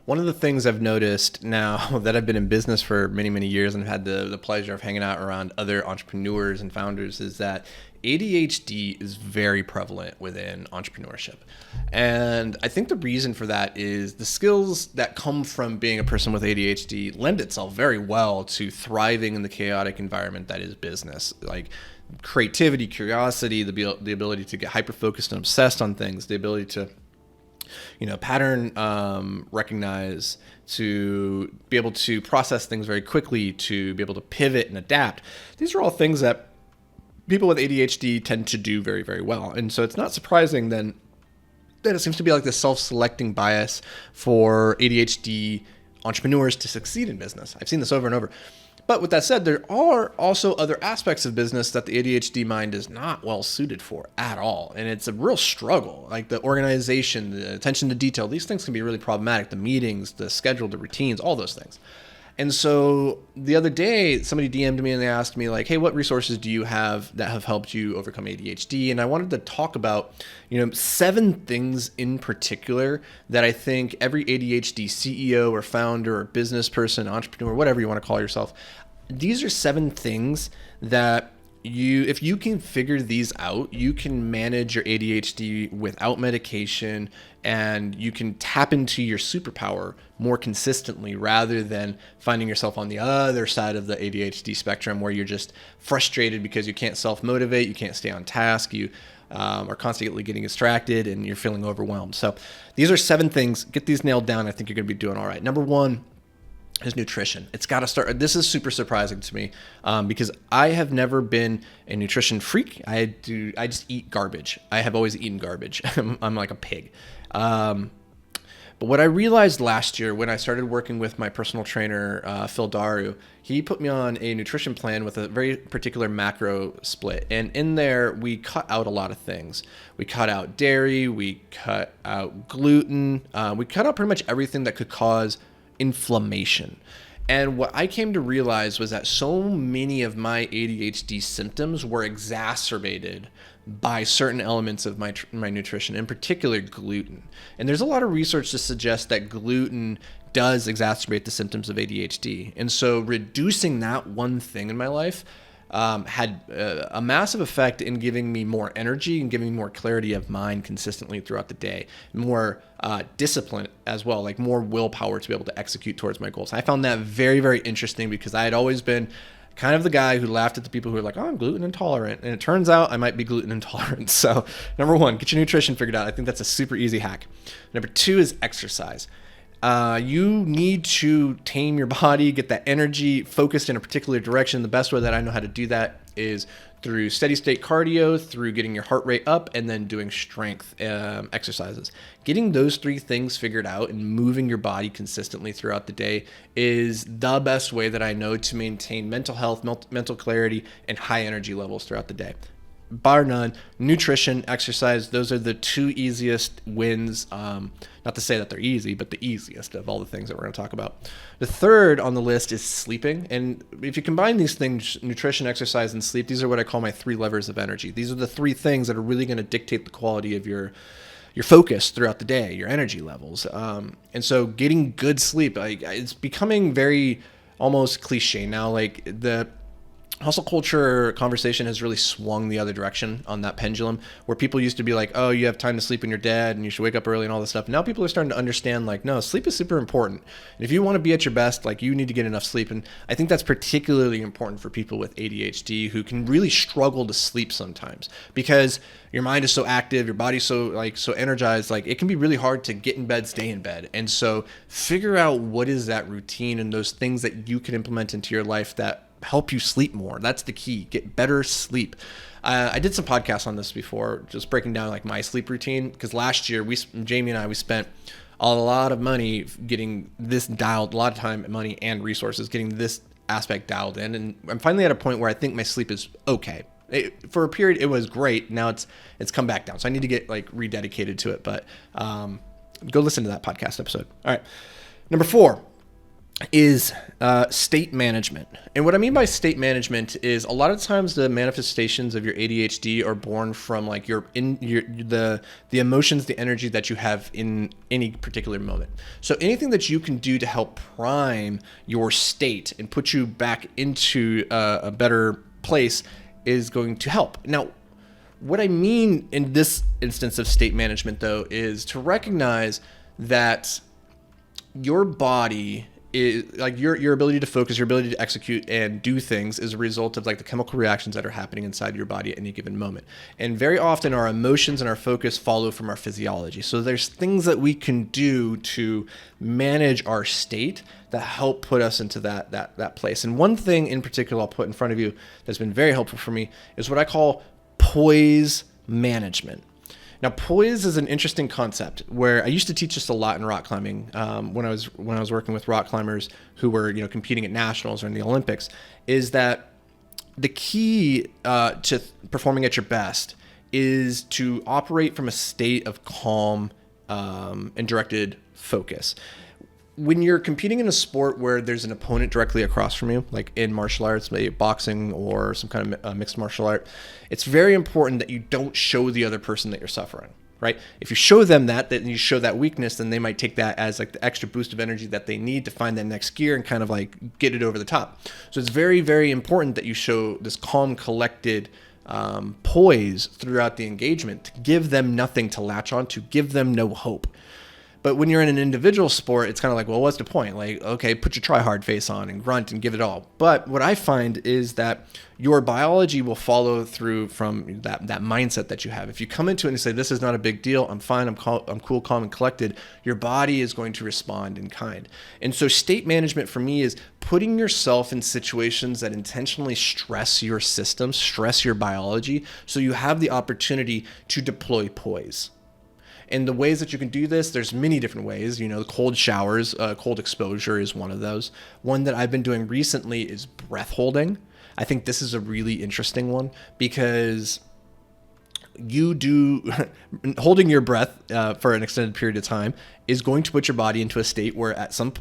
One of the things I've noticed now that I've been in business for many, many years and have had the pleasure of hanging out around other entrepreneurs and founders is that ADHD is very prevalent within entrepreneurship. And I think the reason for that is the skills that come from being a person with ADHD lend itself very well to thriving in the chaotic environment that is business. Like creativity, curiosity, the ability to get hyper-focused and obsessed on things, the ability to pattern recognize, to be able to process things very quickly, to be able to pivot and adapt. These are all things that people with ADHD tend to do very, very well. And so it's not surprising then that it seems to be like this self-selecting bias for ADHD entrepreneurs to succeed in business. I've seen this over and over. But with that said, there are also other aspects of business that the ADHD mind is not well suited for at all. And it's a real struggle. Like the organization, the attention to detail, these things can be really problematic. The meetings, the schedule, the routines, all those things. And so the other day, somebody DM'd me and they asked me like, hey, what resources do you have that have helped you overcome ADHD? And I wanted to talk about, 7 things in particular that I think every ADHD CEO or founder or business person, entrepreneur, whatever you want to call yourself, these are 7 things that if you can figure these out, you can manage your ADHD without medication, and you can tap into your superpower more consistently rather than finding yourself on the other side of the ADHD spectrum where you're just frustrated because you can't self-motivate, you can't stay on task, you are constantly getting distracted, and you're feeling overwhelmed. So these are 7 things. Get these nailed down. I think you're going to be doing all right. Number 1 is nutrition. It's got to start. This is super surprising to me because I have never been a nutrition freak. I just eat garbage. I have always eaten garbage. I'm like a pig. But what I realized last year when I started working with my personal trainer, Phil Daru, he put me on a nutrition plan with a very particular macro split. And in there, we cut out a lot of things. We cut out dairy. We cut out gluten. We cut out pretty much everything that could cause inflammation. And what I came to realize was that so many of my ADHD symptoms were exacerbated by certain elements of my nutrition, in particular gluten. And there's a lot of research to suggest that gluten does exacerbate the symptoms of ADHD. And so reducing that one thing in my life had a massive effect in giving me more energy and giving me more clarity of mind consistently throughout the day, more discipline as well, like more willpower to be able to execute towards my goals. I found that very, very interesting because I had always been kind of the guy who laughed at the people who were like, oh, I'm gluten intolerant. And it turns out I might be gluten intolerant. So number 1, get your nutrition figured out. I think that's a super easy hack. Number 2 is exercise. You need to tame your body, get that energy focused in a particular direction. The best way that I know how to do that is through steady state cardio, through getting your heart rate up, and then doing strength exercises. Getting those 3 things figured out and moving your body consistently throughout the day is the best way that I know to maintain mental health, mental clarity, and high energy levels throughout the day. Bar none. Nutrition, exercise, those are the 2 easiest wins. Not to say that they're easy, but the easiest of all the things that we're going to talk about. The 3rd on the list is sleeping. And if you combine these things, nutrition, exercise, and sleep, these are what I call my 3 levers of energy. These are the 3 things that are really going to dictate the quality of your focus throughout the day, your energy levels. And so getting good sleep, it's becoming very almost cliche now. Like the hustle culture conversation has really swung the other direction on that pendulum, where people used to be like, oh, you have time to sleep when you're dead and you should wake up early and all this stuff. Now people are starting to understand like, no, sleep is super important. And if you want to be at your best, like you need to get enough sleep. And I think that's particularly important for people with ADHD who can really struggle to sleep sometimes because your mind is so active, your body's so energized, like it can be really hard to get in bed, stay in bed. And so figure out what is that routine and those things that you can implement into your life that help you sleep more. That's the key. Get better sleep. I did some podcasts on this before, just breaking down like my sleep routine, because last year Jamie and I spent a lot of money getting this dialed, a lot of time, money, and resources getting this aspect dialed in, and I'm finally at a point where I think my sleep is okay. For a period it was great. Now it's come back down, so I need to get like rededicated to it. But go listen to that podcast episode. All right, number 4. is state management. And what I mean by state management is a lot of times the manifestations of your ADHD are born from like the emotions, the energy that you have in any particular moment. So anything that you can do to help prime your state and put you back into a better place is going to help. Now, what I mean in this instance of state management, though, is to recognize that your body is like your ability to focus, your ability to execute and do things is a result of like the chemical reactions that are happening inside your body at any given moment. And very often our emotions and our focus follow from our physiology. So there's things that we can do to manage our state that help put us into that place. And one thing in particular I'll put in front of you that's been very helpful for me is what I call poise management. Now, poise is an interesting concept where I used to teach this a lot in rock climbing when I was working with rock climbers who were competing at nationals or in the Olympics. Is that the key to performing at your best is to operate from a state of calm and directed focus. When you're competing in a sport where there's an opponent directly across from you, like in martial arts, maybe boxing or some kind of mixed martial art, it's very important that you don't show the other person that you're suffering, right? If you show them that you show that weakness, then they might take that as like the extra boost of energy that they need to find that next gear and kind of like get it over the top. So it's very, very important that you show this calm, collected poise throughout the engagement to give them nothing to latch on, to give them no hope. But when you're in an individual sport, it's kind of like, well, what's the point? Like, okay, put your try hard face on and grunt and give it all. But what I find is that your biology will follow through from that mindset that you have. If you come into it and say, this is not a big deal, I'm fine, I'm cool, calm, and collected, your body is going to respond in kind. And so state management for me is putting yourself in situations that intentionally stress your system, stress your biology, so you have the opportunity to deploy poise. And the ways that you can do this, there's many different ways. Cold showers, cold exposure is one of those. One that I've been doing recently is breath holding. I think this is a really interesting one because holding your breath for an extended period of time is going to put your body into a state where at some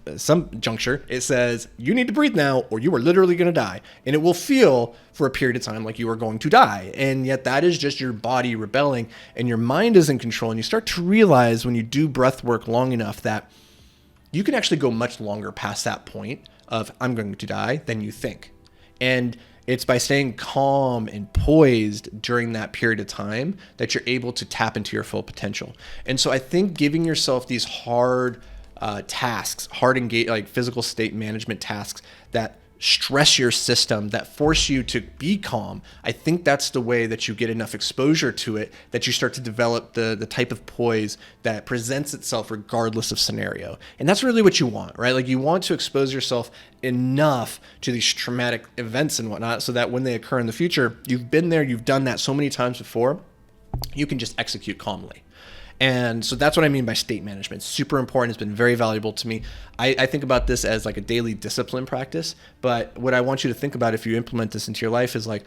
juncture it says you need to breathe now or you are literally going to die, and it will feel for a period of time like you are going to die, and yet that is just your body rebelling and your mind is in control. And you start to realize when you do breath work long enough that you can actually go much longer past that point of I'm going to die than you think. And it's by staying calm and poised during that period of time that you're able to tap into your full potential. And so I think giving yourself these hard tasks, like physical state management tasks that stress your system, that force you to be calm, I think that's the way that you get enough exposure to it, that you start to develop the type of poise that presents itself regardless of scenario. And that's really what you want, right? Like you want to expose yourself enough to these traumatic events and whatnot so that when they occur in the future, you've been there, you've done that so many times before, you can just execute calmly. And so that's what I mean by state management. It's super important. It's been very valuable to me. I think about this as like a daily discipline practice. But what I want you to think about if you implement this into your life is like,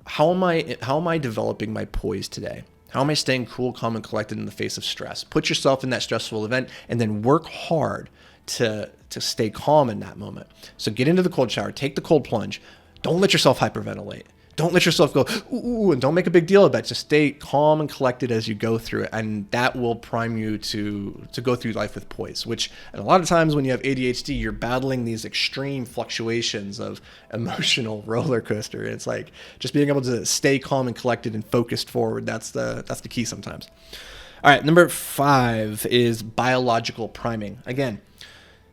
how am I developing my poise today? How am I staying cool, calm, and collected in the face of stress? Put yourself in that stressful event and then work hard to stay calm in that moment. So get into the cold shower, take the cold plunge. Don't let yourself hyperventilate. Don't let yourself go, ooh, and don't make a big deal about it. Just stay calm and collected as you go through it. And that will prime you to go through life with poise, which a lot of times when you have ADHD, you're battling these extreme fluctuations of emotional roller coaster. It's like just being able to stay calm and collected and focused forward. That's the key sometimes. All right, number 5 is biological priming. Again,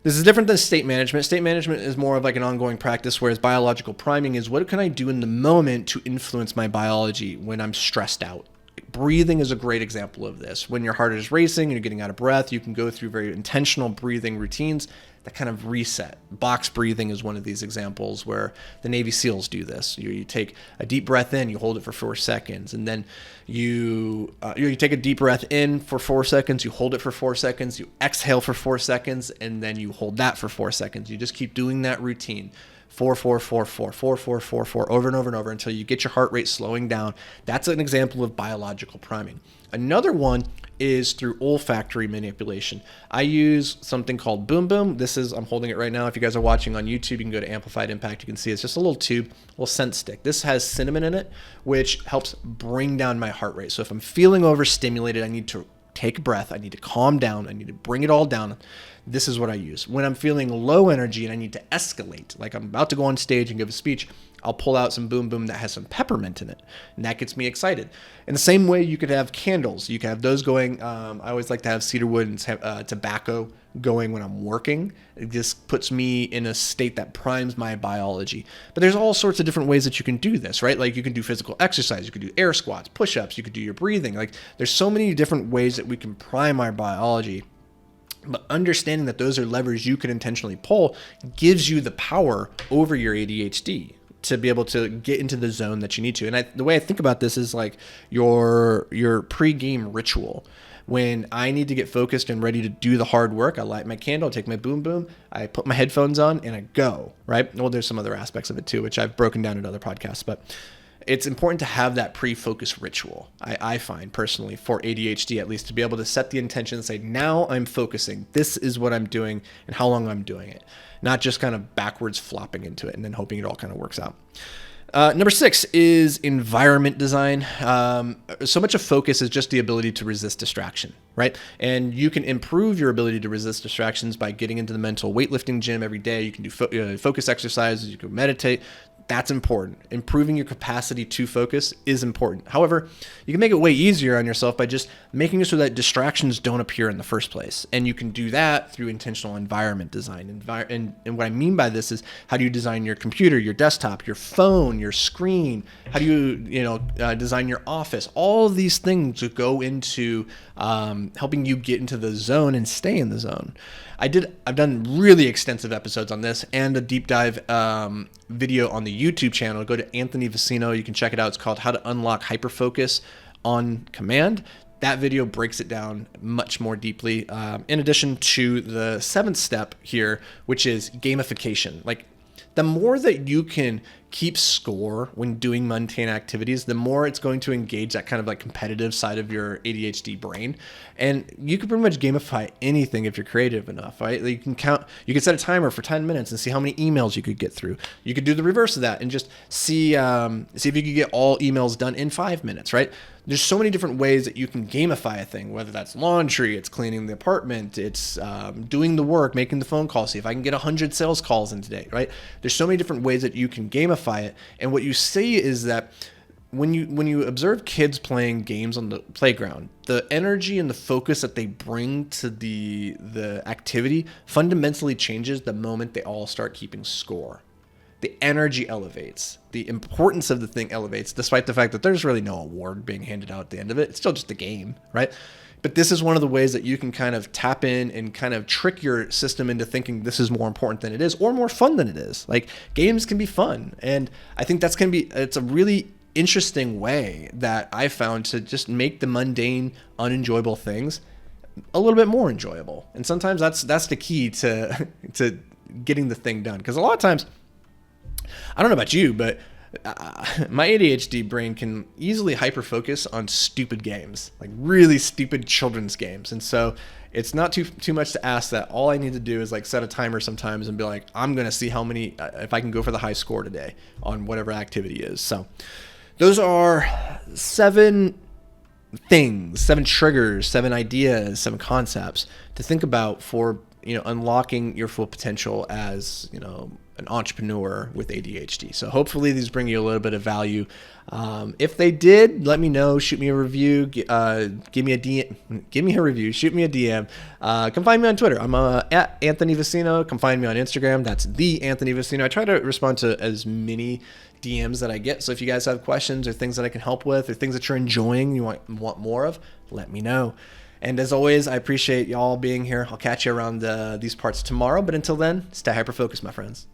this is different than state management. State management is more of like an ongoing practice, whereas biological priming is what can I do in the moment to influence my biology when I'm stressed out. Breathing is a great example of this. When your heart is racing and you're getting out of breath, you can go through very intentional breathing routines that kind of reset. Box breathing is one of these examples where the Navy SEALs do this. You take a deep breath in, you hold it for 4 seconds, and then you take a deep breath in for 4 seconds, you hold it for 4 seconds, you exhale for 4 seconds, and then you hold that for 4 seconds. You just keep doing that routine 4 over and over and over until you get your heart rate slowing down. That's an example of biological priming. Another one is through olfactory manipulation. I use something called Boom Boom. I'm holding it right now. If you guys are watching on YouTube, you can go to Amplified Impact. You can see it's just a little tube, a little scent stick. This has cinnamon in it, which helps bring down my heart rate. So if I'm feeling overstimulated, I need to take a breath. I need to calm down. I need to bring it all down. This is what I use. When I'm feeling low energy and I need to escalate, like I'm about to go on stage and give a speech, I'll pull out some Boom Boom that has some peppermint in it, and that gets me excited. In the same way, you could have candles. You can have those going. I always like to have cedarwood and tobacco going when I'm working. It just puts me in a state that primes my biology. But there's all sorts of different ways that you can do this, right? Like you can do physical exercise. You could do air squats, push-ups. You could do your breathing. Like there's so many different ways that we can prime our biology. But understanding that those are levers you can intentionally pull gives you the power over your ADHD to be able to get into the zone that you need to. And the way I think about this is like your pre-game ritual. When I need to get focused and ready to do the hard work, I light my candle, take my Boom Boom, I put my headphones on, and I go, right? Well, there's some other aspects of it too, which I've broken down in other podcasts, but it's important to have that pre-focus ritual, I find personally, for ADHD at least, to be able to set the intention and say, now I'm focusing. This is what I'm doing and how long I'm doing it. Not just kind of backwards flopping into it and then hoping it all kind of works out. Number 6 is environment design. So much of focus is just the ability to resist distraction, right? And you can improve your ability to resist distractions by getting into the mental weightlifting gym every day. You can do focus exercises. You can meditate. That's important. Improving your capacity to focus is important. However, you can make it way easier on yourself by just making it so that distractions don't appear in the first place. And you can do that through intentional environment design. And what I mean by this is, how do you design your computer, your desktop, your phone, your screen? How do you design your office? All of these things go into helping you get into the zone and stay in the zone. I've done really extensive episodes on this and a deep dive video on the YouTube channel. Go to Anthony Vicino. You can check it out. It's called How to Unlock Hyperfocus on Command. That video breaks it down much more deeply. In addition to the 7th step here, which is gamification. Like the more that you can keep score when doing mundane activities, the more it's going to engage that kind of like competitive side of your ADHD brain. And you can pretty much gamify anything if you're creative enough, right? Like you can set a timer for 10 minutes and see how many emails you could get through. You could do the reverse of that and just see if you could get all emails done in 5 minutes, right? There's so many different ways that you can gamify a thing, whether that's laundry, it's cleaning the apartment, it's doing the work, making the phone call, see if I can get 100 sales calls in today, right? There's so many different ways that you can gamify it. And what you see is that when you observe kids playing games on the playground, the energy and the focus that they bring to the activity fundamentally changes the moment they all start keeping score. The energy elevates. The importance of the thing elevates, despite the fact that there's really no award being handed out at the end of it. It's still just a game, right? But this is one of the ways that you can kind of tap in and kind of trick your system into thinking this is more important than it is, or more fun than it is. Like games can be fun. And I think it's a really interesting way that I found to just make the mundane, unenjoyable things a little bit more enjoyable. And sometimes that's the key to getting the thing done. Because a lot of times, I don't know about you, but my ADHD brain can easily hyper-focus on stupid games, like really stupid children's games. And so it's not too much to ask that all I need to do is like set a timer sometimes and be like, I'm going to see how many, if I can go for the high score today on whatever activity is. So those are 7 things, 7 triggers, 7 ideas, 7 concepts to think about for, unlocking your full potential as, an entrepreneur with ADHD. So hopefully these bring you a little bit of value. If they did, let me know. Shoot me a review. Give me a DM. Give me a review. Shoot me a DM. Come find me on Twitter. I'm at Anthony Vicino. Come find me on Instagram. That's the Anthony Vicino. I try to respond to as many DMs that I get. So if you guys have questions or things that I can help with or things that you're enjoying, you want more of, let me know. And as always, I appreciate y'all being here. I'll catch you around these parts tomorrow. But until then, stay hyper-focused, my friends.